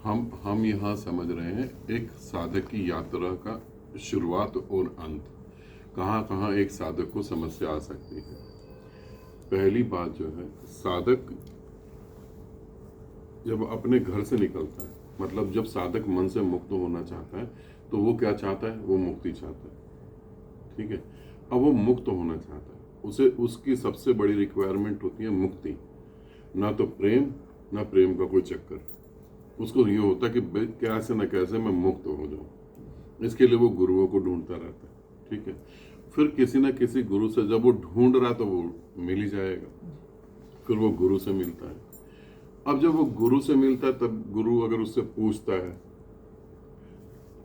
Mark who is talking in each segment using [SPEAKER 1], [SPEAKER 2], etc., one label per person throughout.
[SPEAKER 1] हम यहाँ समझ रहे हैं एक साधक की यात्रा का शुरुआत और अंत, कहाँ कहाँ एक साधक को समस्या आ सकती है। पहली बात जो है, साधक जब अपने घर से निकलता है, मतलब जब साधक मन से मुक्त होना चाहता है, तो वो क्या चाहता है? वो मुक्ति चाहता है। ठीक है। अब वो मुक्त होना चाहता है, उसे उसकी सबसे बड़ी रिक्वायरमेंट होती है मुक्ति। ना तो प्रेम, ना प्रेम का कोई चक्कर। उसको ये होता है कि कैसे न कैसे मैं मुक्त हो जाऊं। इसके लिए वो गुरुओं को ढूंढता रहता है। ठीक है। फिर किसी न किसी गुरु से जब वो ढूंढ रहा तो वो मिल ही जाएगा। फिर वो गुरु से मिलता है। अब जब वो गुरु से मिलता है, तब गुरु अगर उससे पूछता है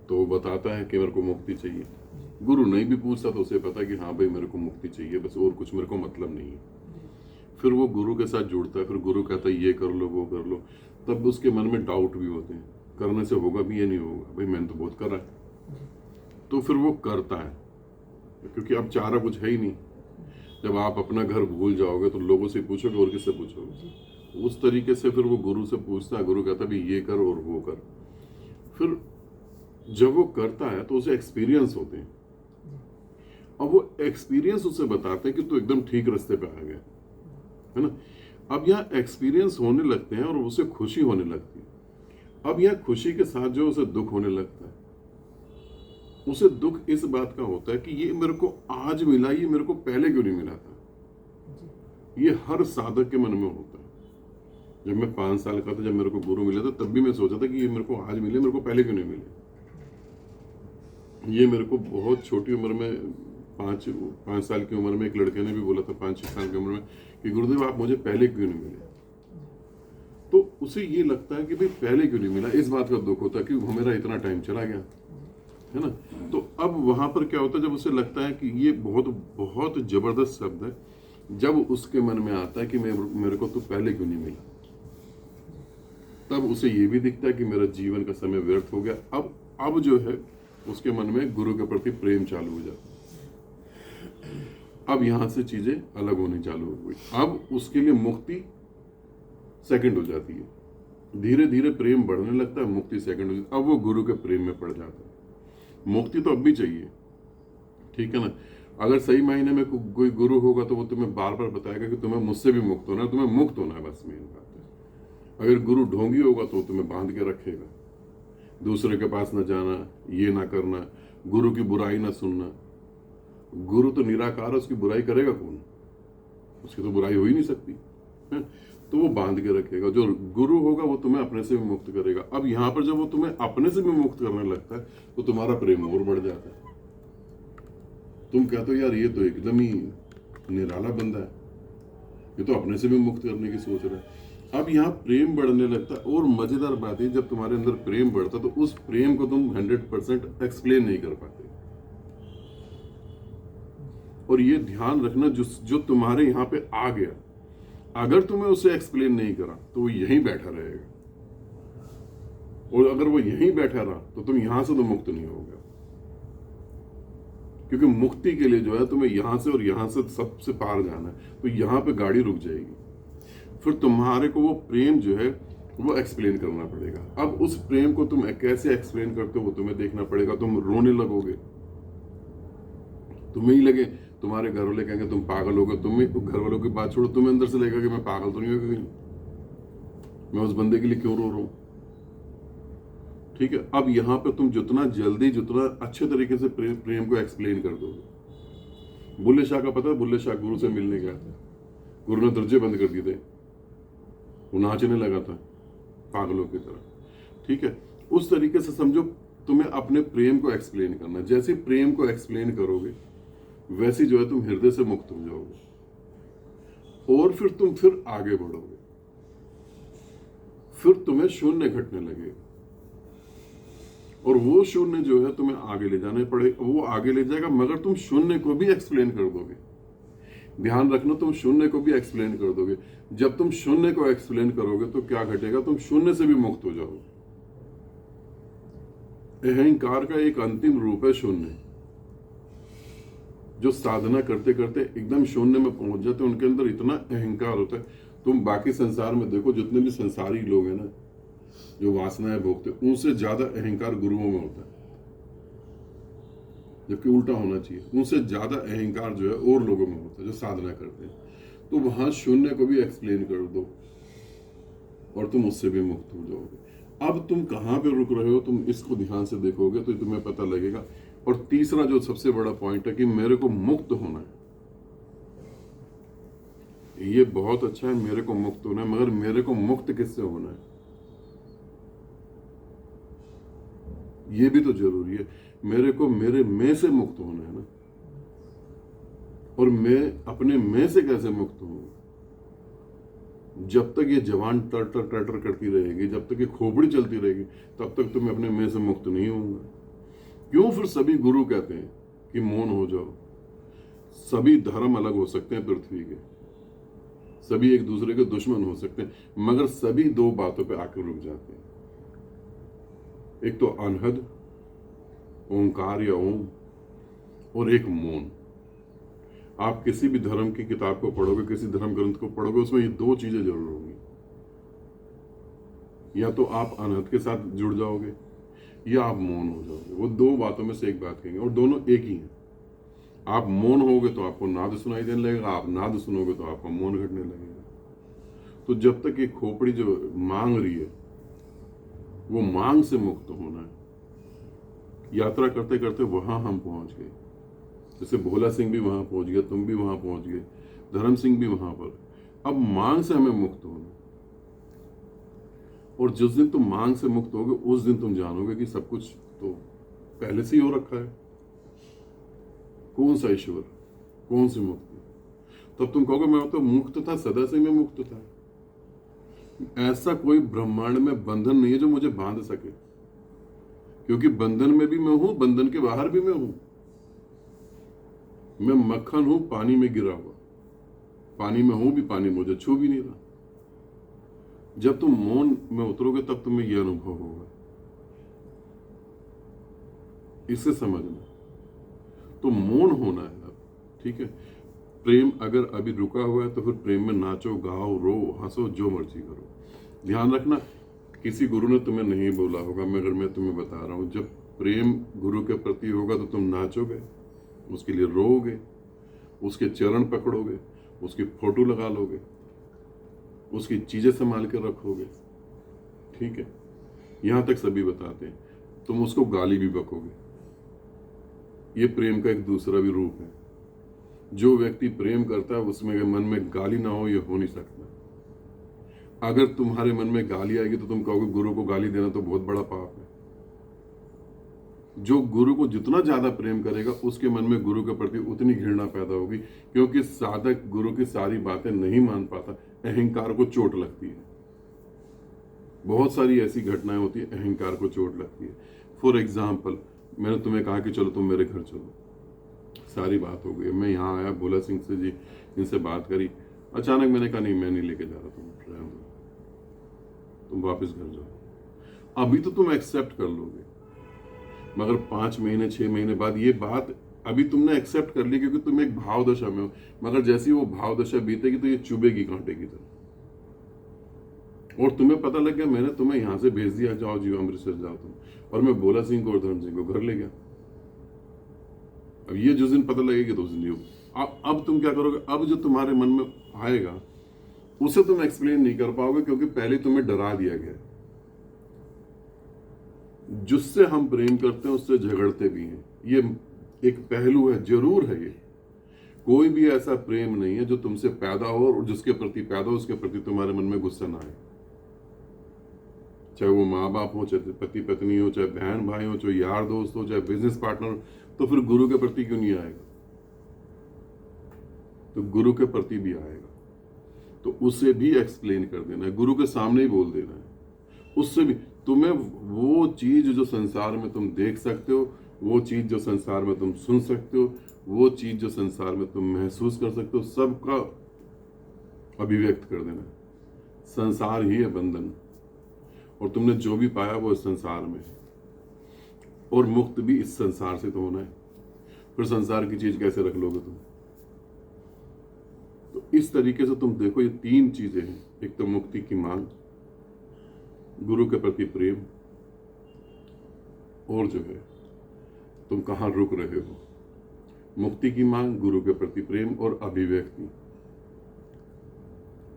[SPEAKER 1] तो वो बताता है कि मेरे को मुक्ति चाहिए। गुरु नहीं भी पूछता तो उसे पता है कि हाँ भाई मेरे को मुक्ति चाहिए, बस और कुछ मेरे को मतलब नहीं है। फिर वो गुरु के साथ जुड़ता है। फिर गुरु कहता है ये कर लो, वो कर लो। तब उसके मन में डाउट भी होते हैं, करने से होगा भी या नहीं होगा, भाई मैंने तो बहुत करा है। तो फिर वो करता है, क्योंकि अब चारा कुछ है ही नहीं। जब आप अपना घर भूल जाओगे तो लोगों से पूछोगे और किससे पूछोगे? उस तरीके से फिर वो गुरु से पूछता है। गुरु कहता है भाई ये कर और वो कर। फिर जब वो करता है तो उसे एक्सपीरियंस होते हैं। अब वो एक्सपीरियंस उसे बताते हैं कि तू एकदम ठीक रास्ते पे आ गया है ना। अब यहाँ एक्सपीरियंस होने लगते हैं और उसे खुशी होने लगती है। अब यहाँ खुशी के साथ जो उसे दुख होने लगता है, उसे दुख इस बात का होता है कि ये मेरे को आज मिला, ये मेरे को पहले क्यों नहीं मिला था। ये हर साधक के मन में होता है। जब मैं 5 साल का था, जब मेरे को गुरु मिला था, तब भी मैं सोचा था कि ये मेरे को आज मिले, मेरे को पहले क्यों नहीं मिले। ये मेरे को बहुत छोटी उम्र में, 5 साल की उम्र में एक लड़के ने भी बोला था, 5-6 साल की उम्र में, कि गुरुदेव आप मुझे पहले क्यों नहीं मिले। तो उसे ये लगता है कि भाई पहले क्यों नहीं मिला। इस बात का दुख होता है कि मेरा इतना टाइम चला गया है ना। तो अब वहां पर क्या होता है, जब उसे लगता है कि ये बहुत बहुत जबरदस्त शब्द है, जब उसके मन में आता है कि मेरे को तो पहले क्यों नहीं मिला, तब उसे ये भी दिखता है कि मेरा जीवन का समय व्यर्थ हो गया। अब जो है उसके मन में गुरु के प्रति प्रेम चालू हो जाता है। अब यहां से चीजें अलग होनी चालू हो गई। अब उसके लिए मुक्ति सेकंड हो जाती है। धीरे धीरे प्रेम बढ़ने लगता है, मुक्ति सेकंड हो जाती है। अब वो गुरु के प्रेम में पड़ जाता है। मुक्ति तो अब भी चाहिए, ठीक है ना। अगर सही मायने में कोई गुरु होगा तो वो तुम्हें बार बार बताएगा कि तुम्हें मुझसे भी मुक्त होना है, तुम्हें मुक्त होना है, बस मेन बात है। अगर गुरु ढोंगी होगा तो तुम्हें बांध के रखेगा, दूसरे के पास न जाना, ये ना करना, गुरु की बुराई ना सुनना। गुरु तो निराकार है, उसकी बुराई करेगा कौन? उसकी तो बुराई हो ही नहीं सकती है। तो वो बांध के रखेगा। जो गुरु होगा वो तुम्हें अपने से भी मुक्त करेगा। अब यहाँ पर जब वो तुम्हें अपने से भी मुक्त करने लगता है तो तुम्हारा प्रेम और बढ़ जाता है। तुम कहते हो यार ये तो एकदम ही निराला बंदा है, ये तो अपने से भी मुक्त करने की सोच रहा है। अब यहाँ प्रेम बढ़ने लगता है। और मजेदार बात है, जब तुम्हारे अंदर प्रेम बढ़ता तो उस प्रेम को तुम 100% एक्सप्लेन नहीं कर पाते। और ये ध्यान रखना, जो तुम्हारे यहाँ पे आ गया, अगर तुम्हें उसे एक्सप्लेन नहीं करा तो वो यहीं बैठा रहेगा। और अगर वो यहीं बैठा रहा तो तुम यहां से तो मुक्त नहीं होगा। क्योंकि मुक्ति के लिए जो है तुम्हें यहां से और यहां से सबसे पार जाना है, तो यहां पे गाड़ी रुक जाएगी। फिर तुम्हारे को वो प्रेम जो है वो एक्सप्लेन करना पड़ेगा। अब उस प्रेम को तुम कैसे एक्सप्लेन करते हो वो तुम्हें देखना पड़ेगा। तुम रोने लगोगे, तुम्हें ही लगे, तुम्हारे घर वाले कहेंगे तुम पागल हो गए। तुम्हें घर वालों की बात छोड़ो, तुम्हें अंदर से लगेगा कि मैं पागल तो नहीं हो गया, मैं उस बंदे के लिए क्यों रो रहा हूं। ठीक है। अब यहां पे तुम जितना जल्दी, जितना अच्छे तरीके से प्रेम को एक्सप्लेन कर दोगे। बुल्ले शाह का पता है, बुल्ले शाह गुरु से मिलने गया था, गुरु ने दरजे बंद कर दिए थे, वो नाचने लगा था पागलों की तरह। ठीक है। उस तरीके से समझो, तुम्हें अपने प्रेम को एक्सप्लेन करना। जैसे प्रेम को एक्सप्लेन करोगे वैसे जो है तुम हृदय से मुक्त हो जाओगे। और फिर तुम फिर आगे बढ़ोगे, फिर तुम्हें शून्य घटने लगेगा। और वो शून्य जो है तुम्हें आगे ले जाने पड़ेगा, वो आगे ले जाएगा, मगर तुम शून्य को भी एक्सप्लेन कर दोगे। ध्यान रखना, तुम शून्य को भी एक्सप्लेन कर दोगे। जब तुम शून्य को एक्सप्लेन करोगे तो क्या घटेगा, तुम शून्य से भी मुक्त हो जाओगे। अहंकार का एक अंतिम रूप है शून्य। जो साधना करते करते एकदम शून्य में पहुंच जाते हैं, उनके अंदर इतना अहंकार होता है। तुम बाकी संसार में देखो, जितने भी संसारी लोग हैं ना, जो वासनाएं भोगते, उनसे ज्यादा अहंकार गुरुओं में होता है, जबकि उल्टा होना चाहिए। उनसे ज्यादा अहंकार जो है और लोगों में होता है जो साधना करते हैं। तो वहां शून्य को भी एक्सप्लेन कर दो और तुम उससे भी मुक्त हो जाओगे। अब तुम कहां पे रुक रहे हो, तुम इसको ध्यान से देखोगे तो तुम्हें पता लगेगा। और तीसरा जो सबसे बड़ा पॉइंट है कि मेरे को मुक्त होना है, ये बहुत अच्छा है, मेरे को मुक्त होना है, मगर मेरे को मुक्त किससे होना है ये भी तो जरूरी है। मेरे को मेरे मैं से मुक्त होना है ना, और मैं अपने मैं से कैसे मुक्त हूं? जब तक ये जवान टर टर टर टर करती रहेगी, जब तक ये खोपड़ी चलती रहेगी, तब तक तो मैं अपने मैं से मुक्त नहीं होऊंगा। क्यों फिर सभी गुरु कहते हैं कि मौन हो जाओ? सभी धर्म अलग हो सकते हैं पृथ्वी के, सभी एक दूसरे के दुश्मन हो सकते हैं, मगर सभी दो बातों पे आकर रुक जाते हैं। एक तो अनहद ओंकार या ओम, और एक मौन। आप किसी भी धर्म की किताब को पढ़ोगे, किसी धर्म ग्रंथ को पढ़ोगे, उसमें ये दो चीजें जरूर होंगी। या तो आप अनहद के साथ जुड़ जाओगे या आप मौन हो जाओगे। वो दो बातों में से एक बात कहेंगे, और दोनों एक ही हैं। आप मौन होगे तो आपको नाद सुनाई देने लगेगा, आप नाद सुनोगे तो आपका मौन घटने लगेगा। तो जब तक ये खोपड़ी जो मांग रही है, वो मांग से मुक्त होना है। यात्रा करते करते वहां हम पहुंच गए, जैसे भोला सिंह भी वहां पहुंच गया, तुम भी वहां पहुंच गए, धर्म सिंह भी वहां पर। अब मांग से हमें मुक्त होना, और जिस दिन तुम मांग से मुक्त होगे, उस दिन तुम जानोगे कि सब कुछ तो पहले से ही हो रखा है। कौन सा ईश्वर, कौन सी मुक्ति? तब तुम कहोगे मैं तो मुक्त था, सदा से मैं मुक्त था। ऐसा कोई ब्रह्मांड में बंधन नहीं है जो मुझे बांध सके, क्योंकि बंधन में भी मैं हूं, बंधन के बाहर भी मैं हूं। मैं मक्खन हूं पानी में गिरा हुआ, पानी में हूं भी, पानी मुझे छू भी नहीं रहा। जब तुम मौन में उतरोगे तब तुम्हें यह अनुभव होगा। इसे समझना, तो मौन होना है अब, ठीक है। प्रेम अगर अभी रुका हुआ है तो फिर प्रेम में नाचो, गाओ, रो, हंसो, जो मर्जी करो। ध्यान रखना, किसी गुरु ने तुम्हें नहीं बोला होगा, मगर मैं तुम्हें बता रहा हूं, जब प्रेम गुरु के प्रति होगा तो तुम नाचोगे, उसके लिए रोओगे, उसके चरण पकड़ोगे, उसकी फोटो लगा लोगे, उसकी चीजें संभाल कर रखोगे, ठीक है। यहां तक सभी बताते हैं। तुम उसको गाली भी बकोगे। ये प्रेम का एक दूसरा भी रूप है। जो व्यक्ति प्रेम करता है उसमें मन में गाली ना हो, ये हो नहीं सकता। अगर तुम्हारे मन में गाली आएगी तो तुम कहोगे गुरु को गाली देना तो बहुत बड़ा पाप है। जो गुरु को जितना ज्यादा प्रेम करेगा, उसके मन में गुरु के प्रति उतनी घृणा पैदा होगी, क्योंकि साधक गुरु की सारी बातें नहीं मान पाता, अहंकार को चोट लगती है। बहुत सारी ऐसी घटनाएं होती है, अहंकार को चोट लगती है। फॉर एग्जाम्पल, मैंने तुम्हें कहा कि चलो तुम मेरे घर चलो, सारी बात हो गई, मैं यहाँ आया, भोला सिंह से जी इनसे बात करी, अचानक मैंने कहा नहीं, मैं नहीं लेके जा रहा, तुम वापस घर जाओ। अभी तो तुम एक्सेप्ट कर लोगे, मगर 5 महीने 6 महीने बाद ये बात अभी तुमने एक्सेप्ट कर ली, क्योंकि तुम एक भाव दशा में हो, मगर जैसी वो भाव दशा बीतेगी तो ये चुभेगी कांटे की तरह, और तुम्हें पता लग गया मैंने तुम्हें यहां से भेज दिया, जाओ जी अमृतसर जाओ तुम, और मैं भोला सिंह को और धर्म सिंह को घर ले गया। अब ये जिस दिन पता लगेगी तो उस दिन अब तुम क्या करोगे? अब जो तुम्हारे मन में आएगा उसे तुम एक्सप्लेन नहीं कर पाओगे, क्योंकि पहले तुम्हें डरा दिया गया। जिससे हम प्रेम करते हैं उससे झगड़ते भी हैं, ये एक पहलू है, जरूर है। ये कोई भी ऐसा प्रेम नहीं है जो तुमसे पैदा हो और जिसके प्रति पैदा हो उसके प्रति तुम्हारे मन में गुस्सा ना आए। चाहे वो माँ बाप हो, चाहे पति पत्नी हो, चाहे बहन भाई हो, चाहे यार दोस्त हो, चाहे बिजनेस पार्टनर हो, तो फिर गुरु के प्रति क्यों नहीं आएगा? तो गुरु के प्रति भी आएगा, तो उसे भी एक्सप्लेन कर देना है, गुरु के सामने ही बोल देना है। उससे भी तुम्हें वो चीज जो संसार में तुम देख सकते हो, वो चीज जो संसार में तुम सुन सकते हो, वो चीज जो संसार में तुम महसूस कर सकते हो, सबका अभिव्यक्त कर देना। संसार ही है बंधन, और तुमने जो भी पाया वो इस संसार में है, और मुक्त भी इस संसार से तो होना है। फिर संसार की चीज कैसे रख लोगे तुम? तो इस तरीके से तुम देखो, ये 3 चीजें हैं। एक तो मुक्ति की मांग, गुरु के प्रति प्रेम, और जो है तुम कहाँ रुक रहे हो। मुक्ति की मांग, गुरु के प्रति प्रेम और अभिव्यक्ति,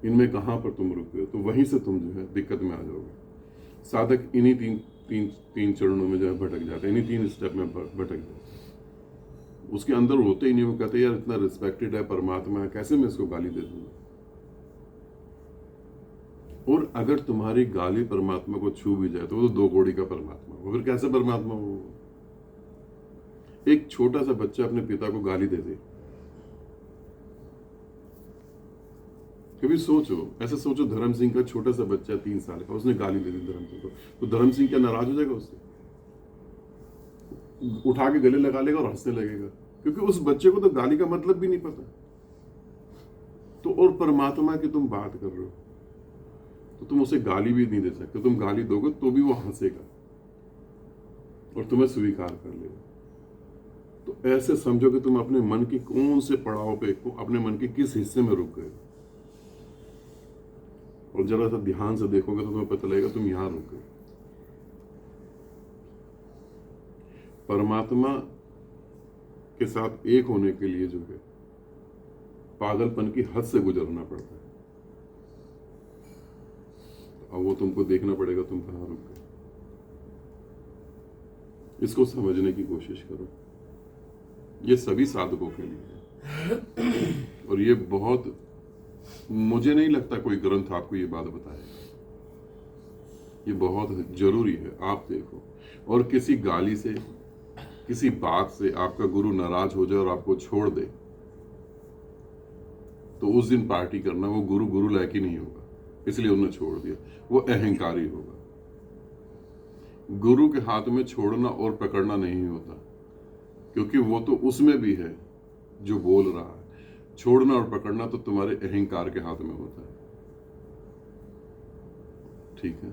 [SPEAKER 1] इनमें कहाँ पर तुम रुक गए हो, तो वहीं से तुम जो है दिक्कत में आ जाओगे। साधक इन्हीं तीन चरणों में जो है भटक जाते हैं, इन्हीं 3 स्टेप में भटक जाते हैं। उसके अंदर होते ही नहीं, वो कहते यार इतना रिस्पेक्टेड है परमात्मा है, कैसे मैं इसको गाली दे दूंगा। और अगर तुम्हारी गाली परमात्मा को छू भी जाए तो वो तो 2 कौड़ी का परमात्मा, वो फिर कैसे परमात्मा हो। एक छोटा सा बच्चा अपने पिता को गाली दे दे, कभी सोचो, ऐसे सोचो धर्म सिंह का छोटा सा बच्चा 3 साल का, उसने गाली दे दी धर्म सिंह को, तो धर्म सिंह क्या नाराज हो जाएगा उससे? उठा के गले लगा लेगा और हंसने लगेगा, क्योंकि उस बच्चे को तो गाली का मतलब भी नहीं पता। तो और परमात्मा की तुम बात कर रहे हो, तो तुम उसे गाली भी नहीं दे सकते। तुम गाली दोगे तो भी वो हंसेगा और तुम्हें स्वीकार कर लेगा। तो ऐसे समझो कि तुम अपने मन के कौन से पड़ाव पे, अपने मन के किस हिस्से में रुक गए, और जरा सा ध्यान से देखोगे तो तुम्हें पता लगेगा तुम यहां रुक गए। परमात्मा के साथ एक होने के लिए जो है पागलपन की हद से गुजरना पड़ता है। अब वो तुमको देखना पड़ेगा तुम कहां रुक गए। इसको समझने की कोशिश करो। ये सभी साधकों के लिए है, और ये बहुत, मुझे नहीं लगता कोई ग्रंथ आपको ये बात बताएगा। ये बहुत जरूरी है। आप देखो, और किसी गाली से, किसी बात से आपका गुरु नाराज हो जाए और आपको छोड़ दे, तो उस दिन पार्टी करना, वो गुरु लायक ही नहीं होगा, इसलिए उन्हें छोड़ दिया, वो अहंकारी होगा। गुरु के हाथ में छोड़ना और पकड़ना नहीं होता, क्योंकि वो तो उसमें भी है जो बोल रहा है। छोड़ना और पकड़ना तो तुम्हारे अहंकार के हाथ में होता है। ठीक है।